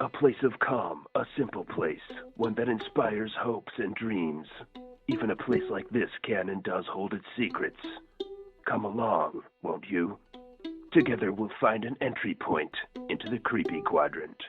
A place of calm, a simple place, one that inspires hopes and dreams. Even a place like this can and does hold its secrets. Come along, won't you? Together we'll find an entry point into the creepy quadrant.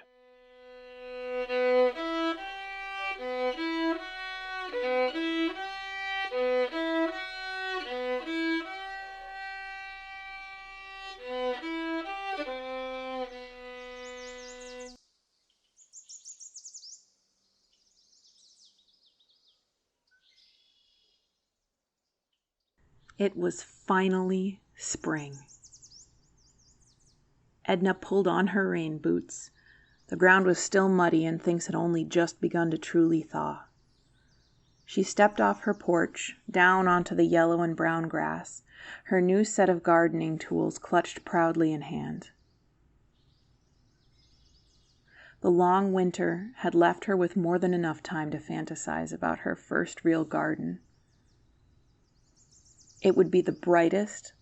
It was finally spring. Edna pulled on her rain boots. The ground was still muddy and things had only just begun to truly thaw. She stepped off her porch, down onto the yellow and brown grass, her new set of gardening tools clutched proudly in hand. The long winter had left her with more than enough time to fantasize about her first real garden. It would be the brightest,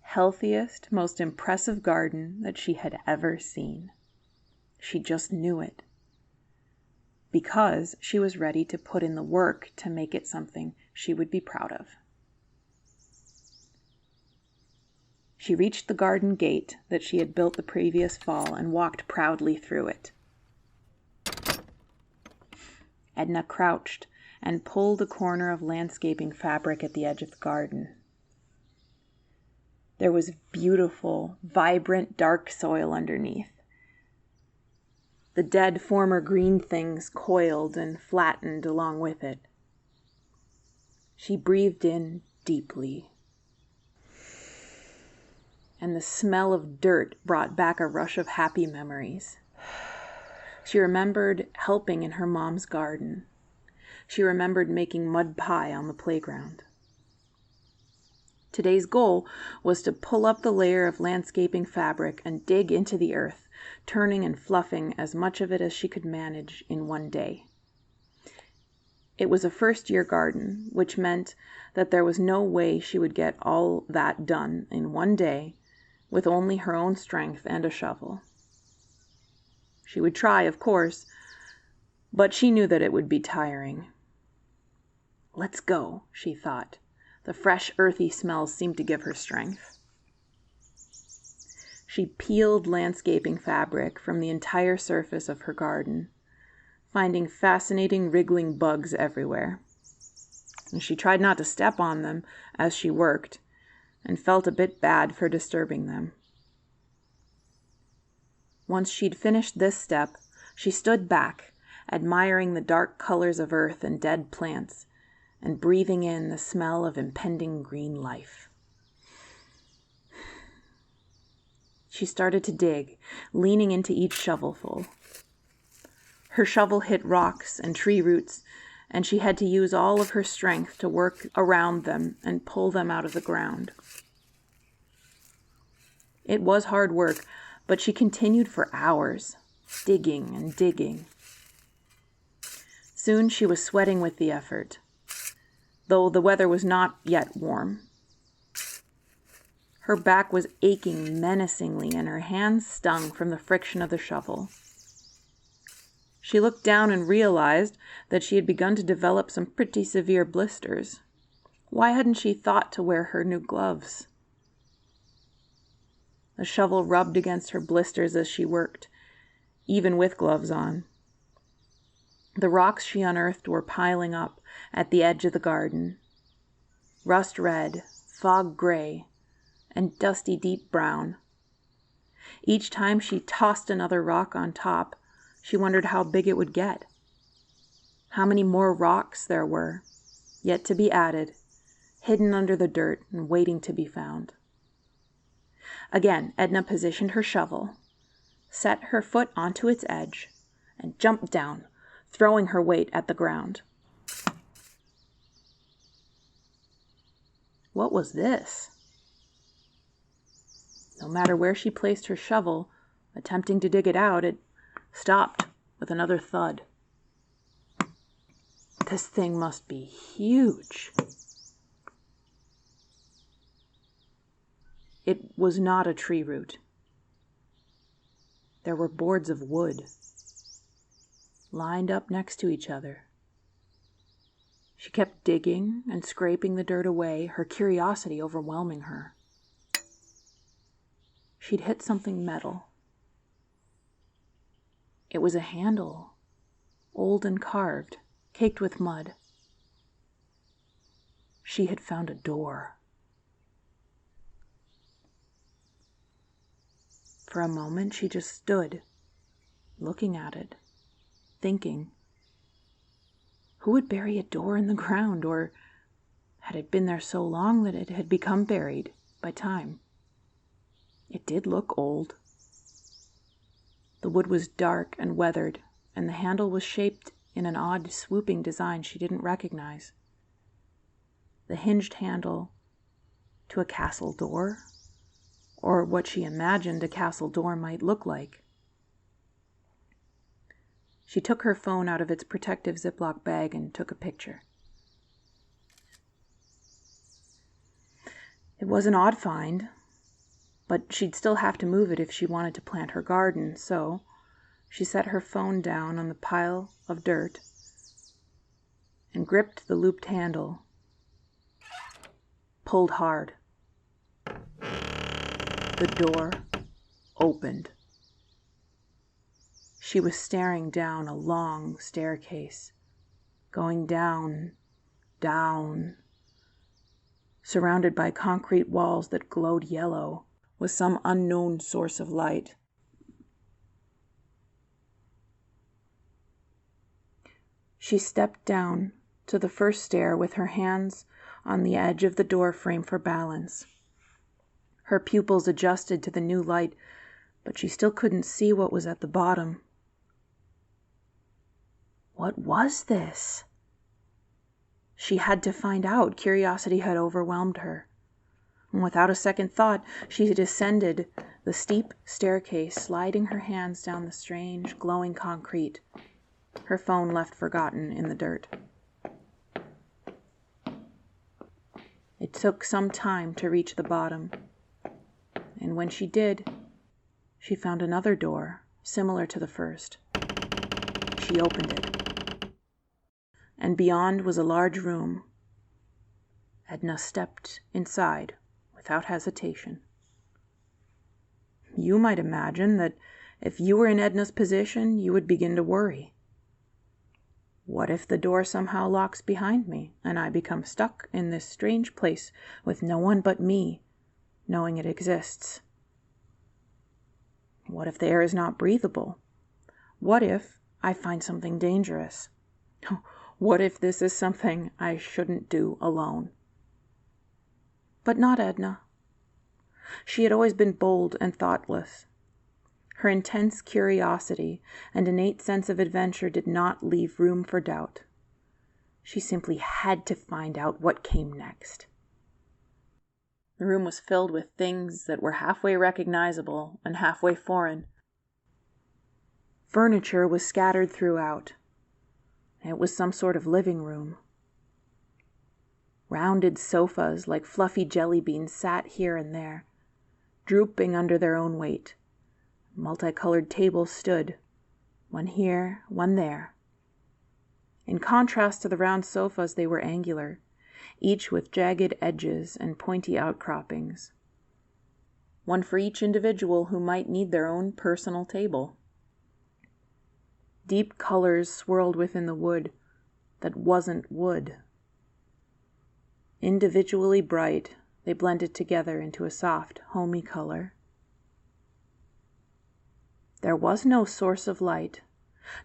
healthiest, most impressive garden that she had ever seen. She just knew it. Because she was ready to put in the work to make it something she would be proud of. She reached the garden gate that she had built the previous fall and walked proudly through it. Edna crouched and pulled a corner of landscaping fabric at the edge of the garden. There was beautiful, vibrant, dark soil underneath. The dead former green things coiled and flattened along with it. She breathed in deeply, and the smell of dirt brought back a rush of happy memories. She remembered helping in her mom's garden. She remembered making mud pie on the playground. Today's goal was to pull up the layer of landscaping fabric and dig into the earth, turning and fluffing as much of it as she could manage in one day. It was a first-year garden, which meant that there was no way she would get all that done in one day with only her own strength and a shovel. She would try, of course, but she knew that it would be tiring. "Let's go," she thought. The fresh, earthy smells seemed to give her strength. She peeled landscaping fabric from the entire surface of her garden, finding fascinating wriggling bugs everywhere. And she tried not to step on them as she worked, and felt a bit bad for disturbing them. Once she'd finished this step, she stood back, admiring the dark colors of earth and dead plants, and breathing in the smell of impending green life. She started to dig, leaning into each shovelful. Her shovel hit rocks and tree roots, and she had to use all of her strength to work around them and pull them out of the ground. It was hard work, but she continued for hours, digging and digging. Soon she was sweating with the effort, though the weather was not yet warm. Her back was aching menacingly and her hands stung from the friction of the shovel. She looked down and realized that she had begun to develop some pretty severe blisters. Why hadn't she thought to wear her new gloves? The shovel rubbed against her blisters as she worked, even with gloves on. The rocks she unearthed were piling up at the edge of the garden. Rust red, fog gray, and dusty deep brown. Each time she tossed another rock on top, she wondered how big it would get. How many more rocks there were, yet to be added, hidden under the dirt and waiting to be found. Again, Edna positioned her shovel, set her foot onto its edge, and jumped down, throwing her weight at the ground. What was this? No matter where she placed her shovel, attempting to dig it out, it stopped with another thud. This thing must be huge. It was not a tree root. There were boards of wood, lined up next to each other. She kept digging and scraping the dirt away, her curiosity overwhelming her. She'd hit something metal. It was a handle, old and carved, caked with mud. She had found a door. For a moment, she just stood, looking at it, thinking. Who would bury a door in the ground, or had it been there so long that it had become buried by time? It did look old. The wood was dark and weathered, and the handle was shaped in an odd, swooping design she didn't recognize. The hinged handle to a castle door, or what she imagined a castle door might look like. She took her phone out of its protective Ziploc bag and took a picture. It was an odd find, but she'd still have to move it if she wanted to plant her garden, so she set her phone down on the pile of dirt and gripped the looped handle, pulled hard. The door opened. She was staring down a long staircase, going down, down, surrounded by concrete walls that glowed yellow with some unknown source of light. She stepped down to the first stair with her hands on the edge of the door frame for balance. Her pupils adjusted to the new light, but she still couldn't see what was at the bottom. What was this? She had to find out. Curiosity had overwhelmed her. And without a second thought, she descended the steep staircase, sliding her hands down the strange, glowing concrete, her phone left forgotten in the dirt. It took some time to reach the bottom, and when she did, she found another door, similar to the first. She opened it, and beyond was a large room. Edna stepped inside without hesitation. You might imagine that if you were in Edna's position, you would begin to worry. What if the door somehow locks behind me, and I become stuck in this strange place with no one but me, knowing it exists? What if the air is not breathable? What if I find something dangerous? What if this is something I shouldn't do alone? But not Edna. She had always been bold and thoughtless. Her intense curiosity and innate sense of adventure did not leave room for doubt. She simply had to find out what came next. The room was filled with things that were halfway recognizable and halfway foreign. Furniture was scattered throughout. It was some sort of living room. Rounded sofas like fluffy jelly beans sat here and there, drooping under their own weight. Multicolored tables stood, one here, one there. In contrast to the round sofas, they were angular, each with jagged edges and pointy outcroppings. One for each individual who might need their own personal table. Deep colors swirled within the wood that wasn't wood. Individually bright, they blended together into a soft, homey color. There was no source of light,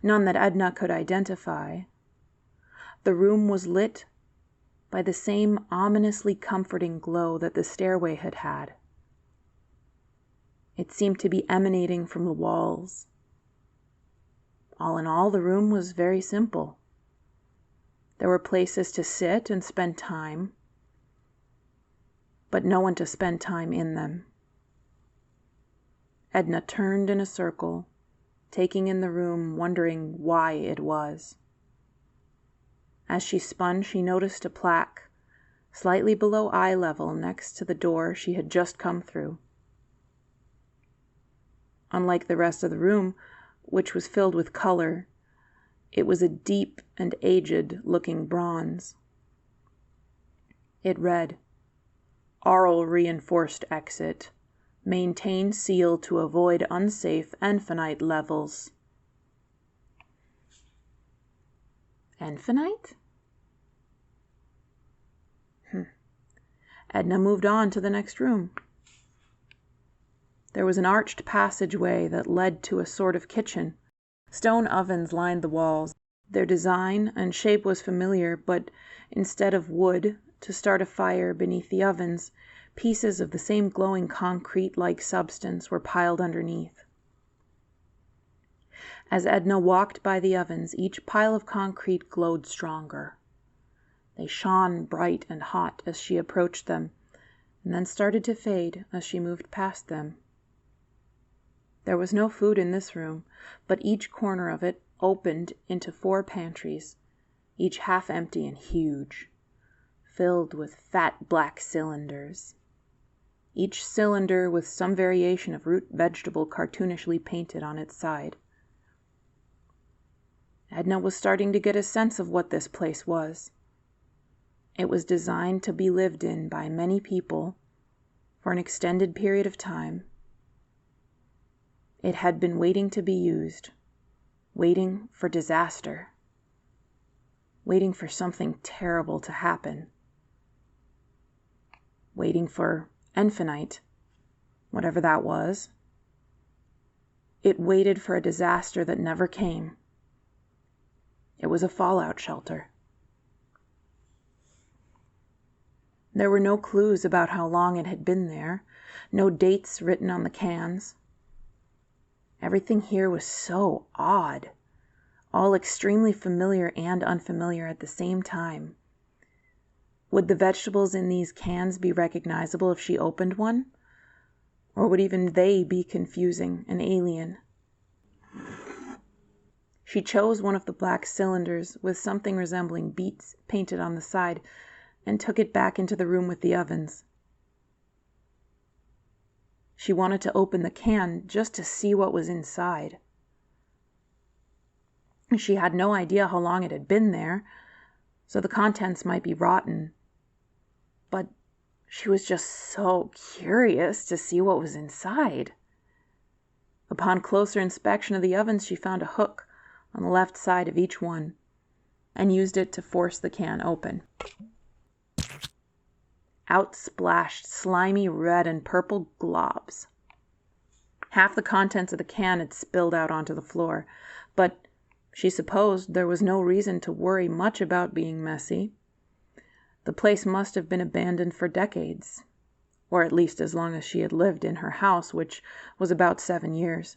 none that Edna could identify. The room was lit by the same ominously comforting glow that the stairway had had. It seemed to be emanating from the walls. All in all, the room was very simple. There were places to sit and spend time, but no one to spend time in them. Edna turned in a circle, taking in the room, wondering why it was. As she spun, she noticed a plaque slightly below eye level next to the door she had just come through. Unlike the rest of the room, which was filled with color, It was a deep and aged-looking bronze. It read, "Aural reinforced exit. Maintain seal to avoid unsafe Enfinite levels." Enfinite? Edna moved on to the next room. There was an arched passageway that led to a sort of kitchen. Stone ovens lined the walls. Their design and shape was familiar, but instead of wood to start a fire beneath the ovens, pieces of the same glowing concrete-like substance were piled underneath. As Edna walked by the ovens, each pile of concrete glowed stronger. They shone bright and hot as she approached them, and then started to fade as she moved past them. There was no food in this room, but each corner of it opened into 4 pantries, each half empty and huge, filled with fat black cylinders. Each cylinder with some variation of root vegetable cartoonishly painted on its side. Edna was starting to get a sense of what this place was. It was designed to be lived in by many people for an extended period of time. It had been waiting to be used, waiting for disaster, waiting for something terrible to happen, waiting for Enfinite, whatever that was. It waited for a disaster that never came. It was a fallout shelter. There were no clues about how long it had been there, no dates written on the cans. Everything here was so odd, all extremely familiar and unfamiliar at the same time. Would the vegetables in these cans be recognizable if she opened one? Or would even they be confusing and alien? She chose one of the black cylinders with something resembling beets painted on the side and took it back into the room with the ovens. She wanted to open the can just to see what was inside. She had no idea how long it had been there, so the contents might be rotten. But she was just so curious to see what was inside. Upon closer inspection of the ovens, she found a hook on the left side of each one and used it to force the can open. Out splashed slimy red and purple globs. Half the contents of the can had spilled out onto the floor, but she supposed there was no reason to worry much about being messy. The place must have been abandoned for decades, or at least as long as she had lived in her house, which was about 7 years.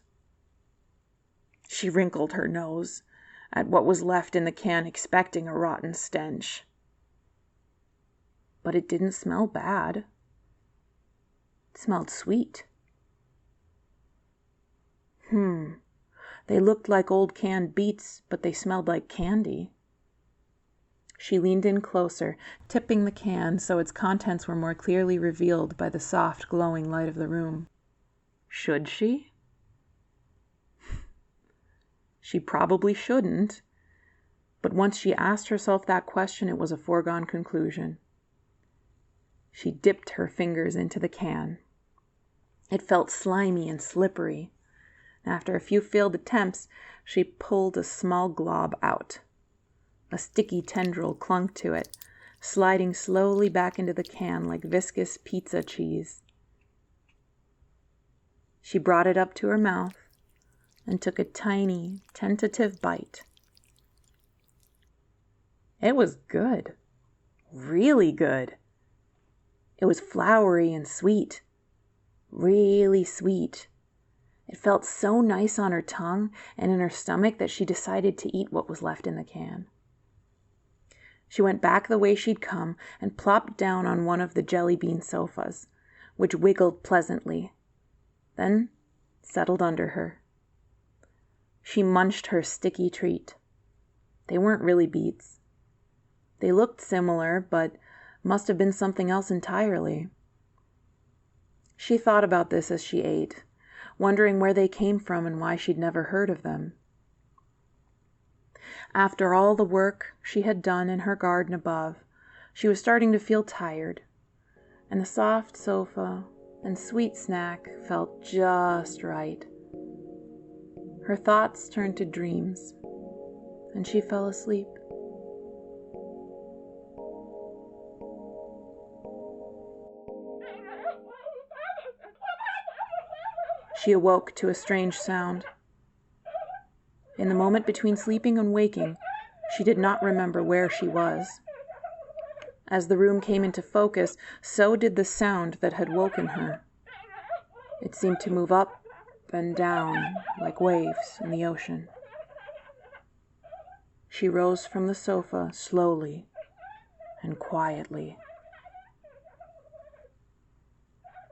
She wrinkled her nose at what was left in the can, expecting a rotten stench. But it didn't smell bad. It smelled sweet. They looked like old canned beets, but they smelled like candy. She leaned in closer, tipping the can so its contents were more clearly revealed by the soft, glowing light of the room. Should she? She probably shouldn't, but once she asked herself that question, it was a foregone conclusion. She dipped her fingers into the can. It felt slimy and slippery. After a few failed attempts, she pulled a small glob out. A sticky tendril clung to it, sliding slowly back into the can like viscous pizza cheese. She brought it up to her mouth and took a tiny, tentative bite. It was good. Really good. It was floury and sweet. Really sweet. It felt so nice on her tongue and in her stomach that she decided to eat what was left in the can. She went back the way she'd come and plopped down on one of the jelly bean sofas, which wiggled pleasantly, then settled under her. She munched her sticky treat. They weren't really beets. They looked similar, but must have been something else entirely. She thought about this as she ate, wondering where they came from and why she'd never heard of them. After all the work she had done in her garden above, she was starting to feel tired, and the soft sofa and sweet snack felt just right. Her thoughts turned to dreams, and she fell asleep. She awoke to a strange sound. In the moment between sleeping and waking, she did not remember where she was. As the room came into focus, so did the sound that had woken her. It seemed to move up and down like waves in the ocean. She rose from the sofa slowly and quietly.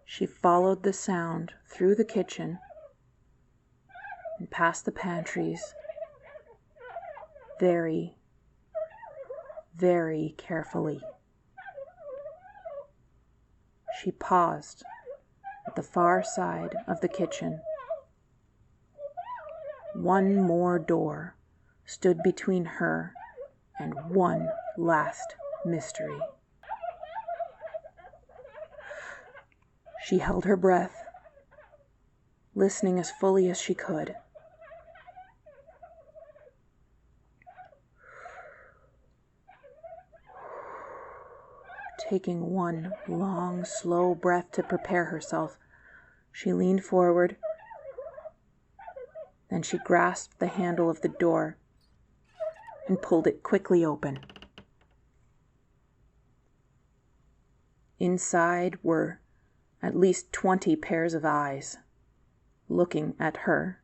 She followed the sound through the kitchen and past the pantries very, very carefully. She paused at the far side of the kitchen. One more door stood between her and one last mystery. She held her breath, listening as fully as she could. Taking one long, slow breath to prepare herself, she leaned forward. Then she grasped the handle of the door and pulled it quickly open. Inside were at least 20 pairs of eyes, looking at her.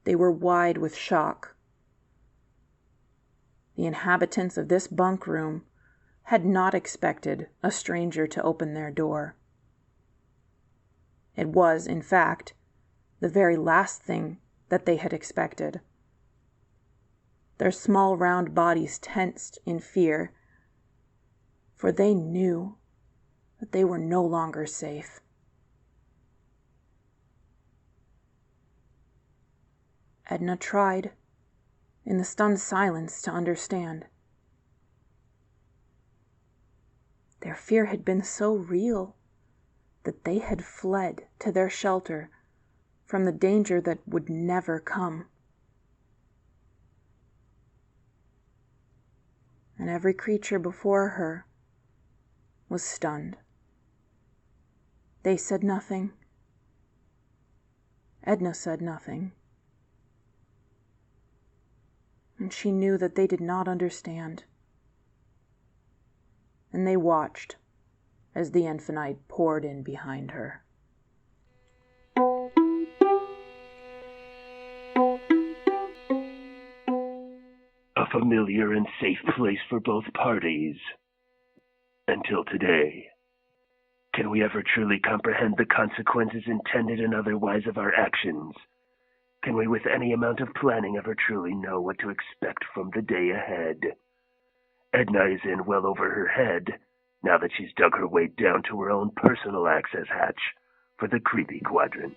They were wide with shock. The inhabitants of this bunk room had not expected a stranger to open their door. It was, in fact, the very last thing that they had expected. Their small round bodies tensed in fear, for they knew that they were no longer safe. Edna tried, in the stunned silence, to understand. Their fear had been so real that they had fled to their shelter from the danger that would never come. And every creature before her was stunned. They said nothing. Edna said nothing. And she knew that they did not understand. And they watched as the infinite poured in behind her. A familiar and safe place for both parties. Until today. Can we ever truly comprehend the consequences intended and otherwise of our actions? Can we with any amount of planning ever truly know what to expect from the day ahead? Edna is in well over her head, now that she's dug her way down to her own personal access hatch for the creepy Quadrant.